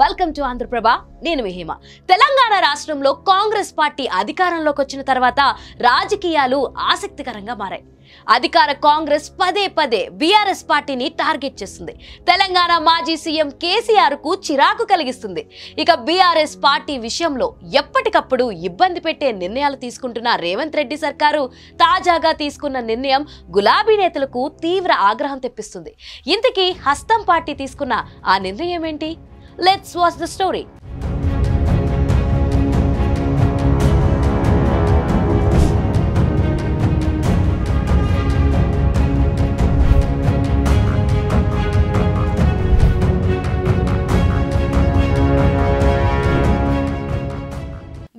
Welcome to Andhraprabha. నేను మహిమ. తెలంగాణ రాష్ట్రంలో Congress party అధికారంలోకి వచ్చిన తర్వాత రాజకీయాలు ఆసక్తికరంగా మారాయి. అధికార కాంగ్రెస్ పదే పదే బీఆర్ఎస్ పార్టీని టార్గెట్ చేస్తుంది. తెలంగాణ మాజీ సీఎం కేసీఆర్ కు చిరాకు కలిగిస్తుంది. ఇక బీఆర్ఎస్ పార్టీ విషయంలో ఎప్పటికప్పుడు ఇబ్బంది పెట్టే నిర్ణయాలు తీసుకుంటున్న రేవంత్ రెడ్డి సర్కారు తాజాగా తీసుకున్న నిర్ణయం గులాబీ నేతలకు తీవ్ర ఆగ్రహం తెప్పిస్తుంది. ఇంతకీ హస్తం పార్టీ తీసుకున్న ఆ నిర్ణయం ఏంటి? Let's watch the story.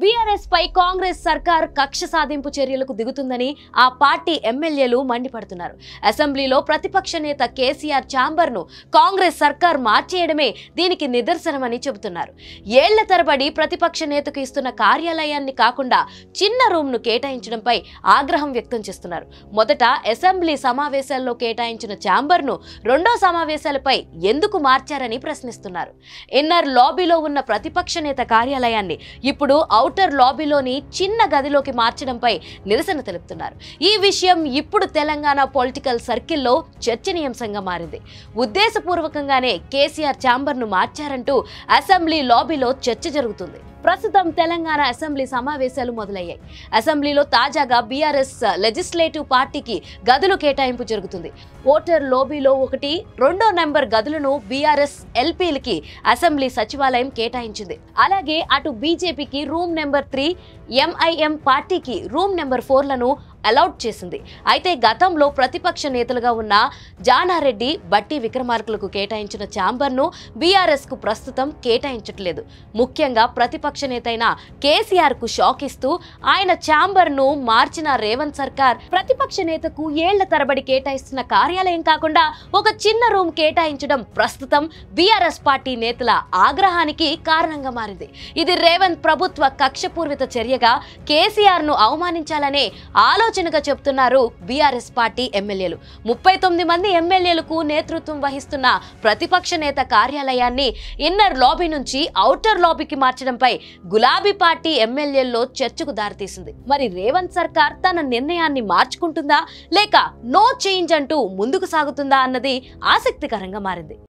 BRS పై కాంగ్రెస్ సర్కార్ కక్ష సాధింపు చర్యలకు దిగుతుందని ఆ పార్టీ ఎమ్మెల్యేలు మండిపడుతున్నారు. అసెంబ్లీలో ప్రతిపక్ష నేత కేసీఆర్ ఛాంబర్ ను కాంగ్రెస్ సర్కార్ మార్చేయడమే దీనికి నిదర్శనమని చెబుతున్నారు. ఏళ్ల తరబడి ప్రతిపక్ష నేతకు ఇస్తున్న కార్యాలయాన్ని కాకుండా చిన్న రూమ్ ను కేటాయించడంపై ఆగ్రహం వ్యక్తం చేస్తున్నారు. మొదట అసెంబ్లీ సమావేశాల్లో కేటాయించిన ఛాంబర్ ను రెండో సమావేశాలపై ఎందుకు మార్చారని ప్రశ్నిస్తున్నారు. ఇన్నర్ లాబీలో ఉన్న ప్రతిపక్ష నేత కార్యాలయాన్ని ఇప్పుడు ఔటర్ లాబీలోని చిన్న గదిలోకి మార్చడంపై నిరసన తెలుపుతున్నారు. ఈ విషయం ఇప్పుడు తెలంగాణ పొలిటికల్ సర్కిల్లో చర్చనీయాంశంగా మారింది. ఉద్దేశపూర్వకంగానే కేసీఆర్ ఛాంబర్ ను మార్చారంటూ అసెంబ్లీ లాబీలో చర్చ జరుగుతుంది. ప్రస్తుతం తెలంగాణ అసెంబ్లీ సమావేశాలు మొదలయ్యాయి. అసెంబ్లీలో తాజాగా బీఆర్ఎస్ లెజిస్లేటివ్ పార్టీకి గదులు కేటాయింపు జరుగుతుంది. ఓటర్ లోబీలో 1, 2 నెంబర్ గదులను బీఆర్ఎస్ ఎల్పీలకి అసెంబ్లీ సచివాలయం కేటాయించింది. అలాగే అటు బీజేపీకి రూమ్ నెంబర్ 3, ఎంఐఎం పార్టీకి రూమ్ నెంబర్ 4లను అలౌట్ చేసింది. అయితే గతంలో ప్రతిపక్ష నేతలుగా ఉన్న జానారెడ్డి, బట్టి విక్రమార్కులకు కేటాయించిన ఛాంబర్ ను బీఆర్ఎస్ కు ప్రస్తుతం కేటాయించట్లేదు. ముఖ్యంగా ప్రతిపక్ష నేత అయిన కేసీఆర్ కు షాక్ ఇస్తూ ఆయన ఛాంబర్ ను మార్చిన రేవంత్ సర్కార్ ప్రతిపక్ష నేతకు ఏళ్ల తరబడి కేటాయిస్తున్న కార్యాలయం కాకుండా ఒక చిన్న రూమ్ కేటాయించడం ప్రస్తుతం బీఆర్ఎస్ పార్టీ నేతల ఆగ్రహానికి కారణంగా మారింది. ఇది రేవంత్ ప్రభుత్వ కక్షపూరిత చర్యగా కేసీఆర్ ను అవమానించాలనే ఆలోచనగా చెప్తున్నారు బీఆర్ఎస్ పార్టీ ఎమ్మెల్యేలు. 39 మంది ఎమ్మెల్యేలకు నేతృత్వం వహిస్తున్న ప్రతిపక్ష నేత కార్యాలయాన్ని ఇన్నర్ లాబీ నుంచి ఔటర్ లాబీకి మార్చడంపై గులాబీ పార్టీ ఎమ్మెల్యేల్లో చర్చకు దారితీసింది. మరి రేవంత్ సర్కార్ తన నిర్ణయాన్ని మార్చుకుంటుందా లేక నో చేంజ్ అంటూ ముందుకు సాగుతుందా అన్నది ఆసక్తికరంగా మారింది.